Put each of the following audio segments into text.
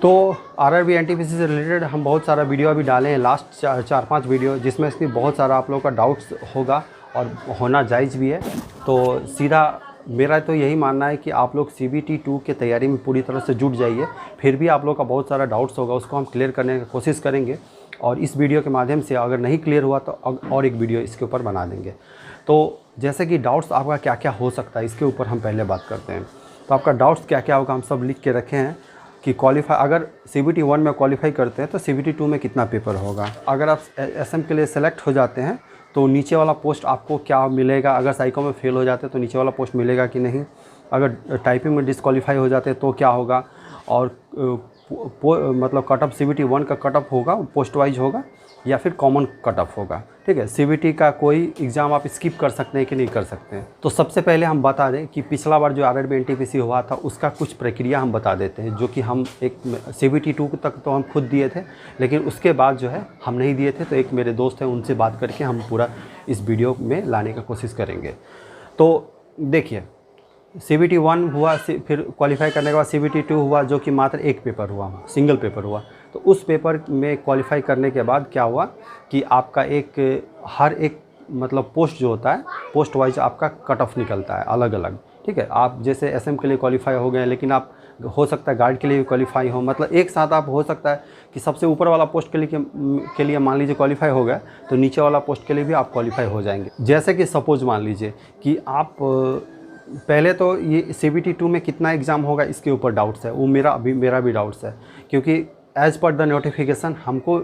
तो RRB NTPC से related हम बहुत सारा वीडियो अभी डाले हैं, लास्ट 4-5 वीडियो, जिसमें इसकी बहुत सारा आप लोगों का डाउट्स होगा और होना जायज़ भी है। तो सीधा मेरा तो यही मानना है कि आप लोग CBT 2 की तैयारी में पूरी तरह से जुट जाइए। फिर भी आप लोग का बहुत सारा डाउट्स होगा, उसको हम क्लियर करने की कोशिश करेंगे और इस वीडियो के माध्यम से अगर नहीं क्लियर हुआ तो और एक वीडियो इसके ऊपर बना देंगे। तो जैसे कि डाउट्स आपका क्या क्या हो सकता है, इसके ऊपर हम पहले बात करते हैं। तो आपका डाउट्स क्या क्या होगा हम सब लिख के रखे हैं कि क्वालिफाई, अगर CBT 1 में क्वालिफाई करते हैं तो CBT 2 में कितना पेपर होगा। अगर आप SM के लिए सेलेक्ट हो जाते हैं तो नीचे वाला पोस्ट आपको क्या मिलेगा, अगर साइको में फेल हो जाते हैं तो नीचे वाला पोस्ट मिलेगा कि नहीं, अगर टाइपिंग में डिस्क्वालीफाई हो जाते हैं तो क्या होगा, और मतलब कट ऑफ CBT 1 का कट ऑफ होगा पोस्ट वाइज होगा या फिर कॉमन कट ऑफ होगा। ठीक है, CBT का कोई एग्ज़ाम आप स्किप कर सकते हैं कि नहीं कर सकते हैं। तो सबसे पहले हम बता दें कि पिछला बार जो आरआरबी एनटीपीसी हुआ था उसका कुछ प्रक्रिया हम बता देते हैं, जो कि हम एक CBT 2 तक तो हम खुद दिए थे, लेकिन उसके बाद जो है हम नहीं दिए थे। तो एक मेरे दोस्त हैं, उनसे बात करके हम पूरा इस वीडियो में लाने का कोशिश करेंगे। तो देखिए, CBT 1 हुआ, फिर क्वालिफाई करने के बाद CBT 2 हुआ, जो कि मात्र एक पेपर हुआ, सिंगल पेपर हुआ। तो उस पेपर में क्वालिफाई करने के बाद क्या हुआ कि आपका हर एक मतलब पोस्ट जो होता है, पोस्ट वाइज आपका कट ऑफ निकलता है अलग अलग। ठीक है, आप जैसे SM के लिए क्वालिफाई हो गए, लेकिन आप हो सकता है गार्ड के लिए भी क्वालिफाई हो, मतलब एक साथ आप हो सकता है कि सबसे ऊपर वाला पोस्ट के लिए मान लीजिए क्वालिफाई हो गया तो नीचे वाला पोस्ट के लिए भी आप क्वालिफाई हो जाएंगे। जैसे कि सपोज मान लीजिए कि आप पहले तो ये CBT 2 में कितना एग्ज़ाम होगा इसके ऊपर डाउट्स है, वो मेरा भी डाउट्स है, क्योंकि एज़ पर द नोटिफिकेशन हमको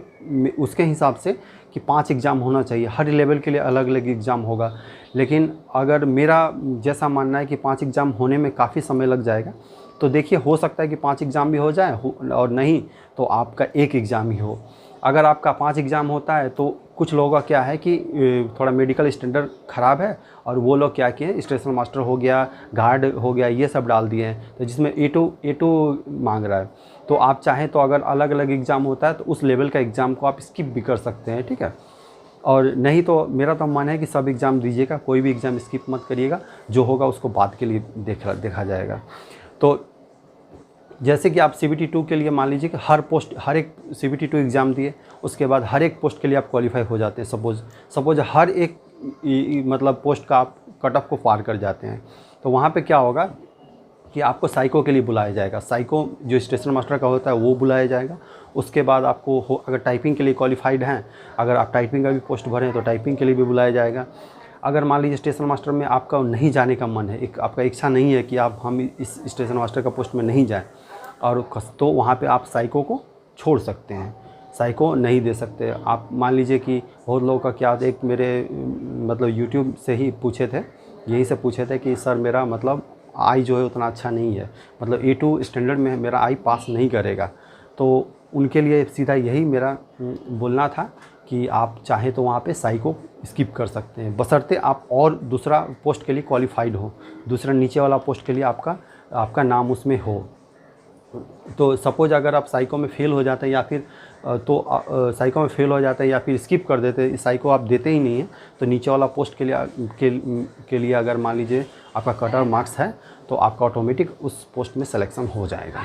उसके हिसाब से कि 5 एग्ज़ाम होना चाहिए, हर लेवल के लिए अलग अलग एग्ज़ाम होगा। लेकिन अगर मेरा जैसा मानना है कि 5 एग्ज़ाम होने में काफ़ी समय लग जाएगा, तो देखिए हो सकता है कि 5 एग्ज़ाम भी हो जाए और नहीं तो आपका एक एग्ज़ाम ही हो। अगर आपका 5 एग्ज़ाम होता है तो कुछ लोगों का क्या है कि थोड़ा मेडिकल स्टैंडर्ड ख़राब है और वो लोग क्या किए, स्टेशन मास्टर हो गया, गार्ड हो गया, ये सब डाल दिए हैं, तो जिसमें A2 मांग रहा है। तो आप चाहें तो अगर अलग अलग एग्ज़ाम होता है तो उस लेवल का एग्ज़ाम को आप स्किप भी कर सकते हैं। ठीक है, और नहीं तो मेरा तो मानना है कि सब एग्ज़ाम दीजिएगा, कोई भी एग्ज़ाम स्किप मत करिएगा, जो होगा उसको बाद के लिए देखा जाएगा। तो जैसे कि आप CBT 2 के लिए मान लीजिए कि हर एक CBT 2 एग्ज़ाम दिए, उसके बाद हर एक पोस्ट के लिए आप क्वालिफाई हो जाते हैं। सपोज हर एक मतलब पोस्ट का आप कट ऑफ को पार कर जाते हैं, तो वहाँ पे क्या होगा कि आपको साइको के लिए बुलाया जाएगा। साइको जो स्टेशन मास्टर का होता है वो बुलाया जाएगा। उसके बाद आपको अगर टाइपिंग के लिए क्वालिफाइड हैं, अगर आप टाइपिंग का भी पोस्ट भरें तो टाइपिंग के लिए भी बुलाया जाएगा। अगर मान लीजिए स्टेशन मास्टर में आपका नहीं जाने का मन है, आपका इच्छा नहीं है कि हम इस स्टेशन मास्टर का पोस्ट में नहीं जाएं, और तो वहाँ पे आप साइको को छोड़ सकते हैं, साइको नहीं दे सकते। आप मान लीजिए कि बहुत लोगों का क्या, एक मेरे मतलब YouTube से ही पूछे थे, यहीं से पूछे थे कि सर मेरा मतलब आई जो है उतना अच्छा नहीं है, मतलब A2 स्टैंडर्ड में मेरा आई पास नहीं करेगा। तो उनके लिए सीधा यही मेरा बोलना था कि आप चाहें तो वहाँ पे साइको स्किप कर सकते हैं, बशर्ते आप और दूसरा पोस्ट के लिए क्वालिफाइड हो, दूसरा नीचे वाला पोस्ट के लिए आपका नाम उसमें हो। तो सपोज अगर आप साइको में फेल हो जाते हैं या फिर साइको में फेल हो जाता है या फिर स्किप कर देते हैं, साइको आप देते ही नहीं हैं, तो नीचे वाला पोस्ट के लिए अगर मान लीजिए आपका कट ऑफ मार्क्स है तो आपका ऑटोमेटिक उस पोस्ट में सिलेक्शन हो जाएगा।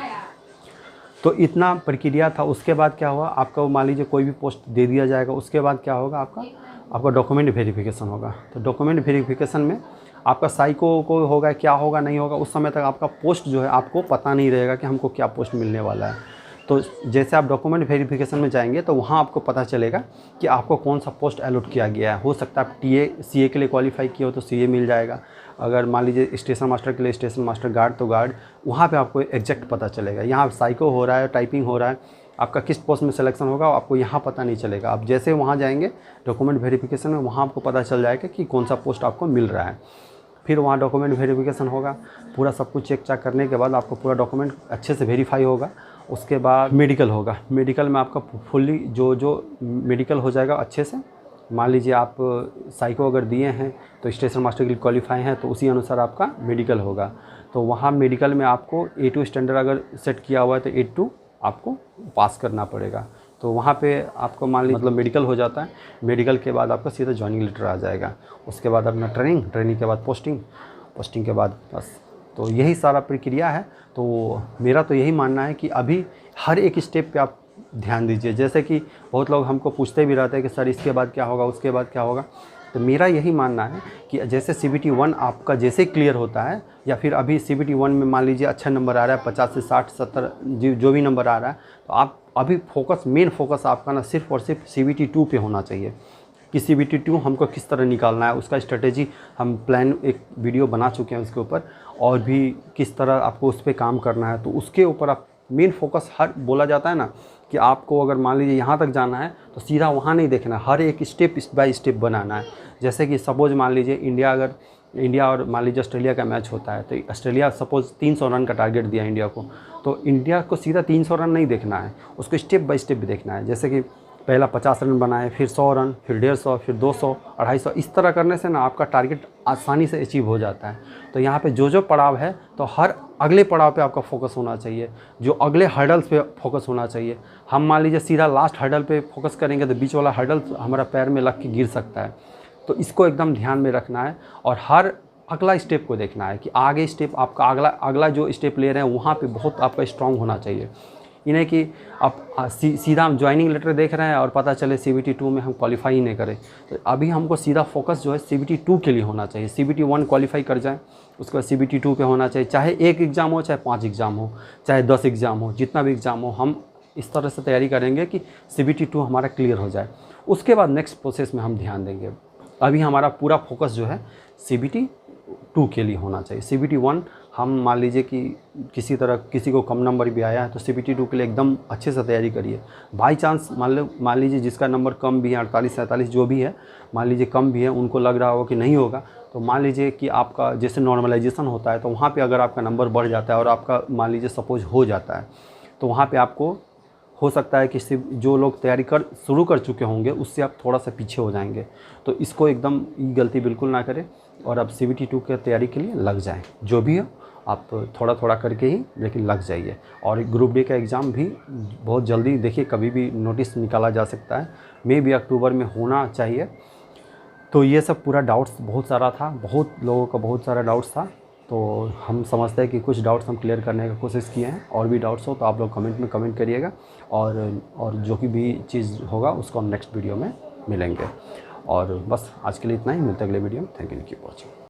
तो इतना प्रक्रिया था। उसके बाद क्या हुआ, आपका मान लीजिए कोई भी पोस्ट दे दिया जाएगा, उसके बाद क्या होगा, आपका डॉक्यूमेंट वेरिफिकेशन होगा। तो डॉक्यूमेंट वेरिफिकेशन में आपका साइको को होगा, क्या होगा नहीं होगा, उस समय तक आपका पोस्ट जो है आपको पता नहीं रहेगा कि हमको क्या पोस्ट मिलने वाला है। तो जैसे आप डॉक्यूमेंट वेरिफिकेशन में जाएंगे तो वहाँ आपको पता चलेगा कि आपको कौन सा पोस्ट अलॉट किया गया है। हो सकता है आप CA के लिए क्वालिफाई किए हो तो CA मिल जाएगा, अगर मान लीजिए स्टेशन मास्टर के लिए स्टेशन मास्टर, गार्ड तो गार्ड, वहाँ पे आपको एग्जैक्ट पता चलेगा। यहाँ साइको हो रहा है, टाइपिंग हो रहा है, आपका किस पोस्ट में सिलेक्शन होगा आपको यहाँ पता नहीं चलेगा। आप जैसे वहाँ जाएंगे डॉक्यूमेंट वेरिफिकेशन में, वहाँ आपको पता चल जाएगा कि कौन सा पोस्ट आपको मिल रहा है। फिर वहाँ डॉक्यूमेंट वेरिफिकेशन होगा, पूरा सब कुछ चेक चाक करने के बाद आपको पूरा डॉक्यूमेंट अच्छे से वेरीफाई होगा। उसके बाद मेडिकल होगा, मेडिकल में आपका फुल्ली जो मेडिकल हो जाएगा अच्छे से। मान लीजिए आप साइको अगर दिए हैं तो स्टेशन मास्टर के लिए क्वालिफाई हैं तो उसी अनुसार आपका मेडिकल होगा। तो वहाँ मेडिकल में आपको A2 स्टैंडर्ड अगर सेट किया हुआ है तो A2 आपको पास करना पड़ेगा। तो वहाँ पे आपको मान लीजिए मतलब मेडिकल हो जाता है। मेडिकल के बाद आपका सीधा जॉइनिंग लेटर आ जाएगा। उसके बाद अपना ट्रेनिंग के बाद पोस्टिंग के बाद बस तो यही सारा प्रक्रिया है। तो मेरा तो यही मानना है कि अभी हर एक स्टेप पे आप ध्यान दीजिए। जैसे कि बहुत लोग हमको पूछते भी रहते हैं कि सर इसके बाद क्या होगा, उसके बाद क्या होगा। तो मेरा यही मानना है कि जैसे CBT 1 आपका जैसे क्लियर होता है, या फिर अभी CBT 1 में मान लीजिए अच्छा नंबर आ रहा है 50 से 60 70 जो भी नंबर आ रहा है, तो आप अभी मेन फोकस आपका ना सिर्फ और सिर्फ CBT 2 पे होना चाहिए कि CBT 2 हमको किस तरह निकालना है। उसका स्ट्रेटेजी हम प्लान एक वीडियो बना चुके हैं उसके ऊपर, और भी किस तरह आपको उस पर काम करना है। तो उसके ऊपर आप मेन फोकस, हर बोला जाता है ना कि आपको अगर मान लीजिए यहाँ तक जाना है तो सीधा वहाँ नहीं देखना है, हर एक स्टेप बाय स्टेप बनाना है। जैसे कि सपोज़ मान लीजिए इंडिया और मान लीजिए ऑस्ट्रेलिया का मैच होता है, तो ऑस्ट्रेलिया सपोज़ 300 रन का टारगेट दिया इंडिया को, तो इंडिया को सीधा 300 रन नहीं देखना है, उसको स्टेप बाय स्टेप भी देखना है। जैसे कि पहला 50 रन बनाए, फिर 100 रन, फिर 150, फिर 200, 250, इस तरह करने से ना आपका टारगेट आसानी से अचीव हो जाता है। तो यहाँ पे जो पड़ाव है, तो हर अगले पड़ाव पे आपका फोकस होना चाहिए, जो अगले हर्डल्स पे फोकस होना चाहिए। हम मान लीजिए सीधा लास्ट हर्डल पे फोकस करेंगे तो बीच वाला हर्डल हमारा पैर में लग के गिर सकता है। तो इसको एकदम ध्यान में रखना है और हर अगला स्टेप को देखना है कि आगे स्टेप आपका अगला जो स्टेप ले रहे हैं वहाँ पे बहुत आपका स्ट्रांग होना चाहिए। इन्हें कि आप सीधा हम ज्वाइनिंग लेटर देख रहे हैं और पता चले CBT 2 में हम क्वालिफाई ही नहीं करें, तो अभी हमको सीधा फोकस जो है CBT 2 के लिए होना चाहिए। CBT 1 क्वालिफाई कर जाए, उसके बाद CBT 2 पे होना चाहिए। चाहे 1 एग्ज़ाम हो, चाहे 5 एग्ज़ाम हो, चाहे 10 एग्ज़ाम हो, जितना भी एग्ज़ाम हो, हम इस तरह से तैयारी करेंगे कि CBT 2 हमारा क्लियर हो जाए। उसके बाद नेक्स्ट प्रोसेस में हम ध्यान देंगे। अभी हमारा पूरा फोकस जो है CBT 2 के लिए होना चाहिए। CBT 1 हम मान लीजिए कि किसी को कम नंबर भी आया है तो CBT 2 के लिए एकदम अच्छे से तैयारी करिए। बाई चांस मान लीजिए जिसका नंबर कम भी है, 48 47 जो भी है, मान लीजिए कम भी है, उनको लग रहा हो कि नहीं होगा, तो मान लीजिए कि आपका जैसे नॉर्मलाइजेशन होता है, तो वहाँ पे अगर आपका नंबर बढ़ जाता है और आपका मान लीजिए सपोज हो जाता है, तो वहाँ पे आपको हो सकता है कि जो लोग तैयारी शुरू कर चुके होंगे उससे आप थोड़ा सा पीछे हो जाएंगे। तो इसको एकदम गलती बिल्कुल ना करें और आप CBT 2 की तैयारी के लिए लग जाएं। जो भी हो आप थोड़ा थोड़ा करके ही लेकिन लग जाइए। और ग्रुप D का एग्ज़ाम भी बहुत जल्दी, देखिए कभी भी नोटिस निकाला जा सकता है, मे भी अक्टूबर में होना चाहिए। तो ये सब पूरा डाउट्स बहुत सारा था, बहुत लोगों का बहुत सारा डाउट्स था। तो हम समझते हैं कि कुछ डाउट्स हम क्लियर करने की कोशिश किए हैं। और भी डाउट्स हो तो आप लोग कमेंट में कमेंट करिएगा, और जो कि भी चीज़ होगा उसको हम नेक्स्ट वीडियो में मिलेंगे। और बस आज के लिए इतना ही, मिलते हैं अगले वीडियो में। Thank you, keep watching.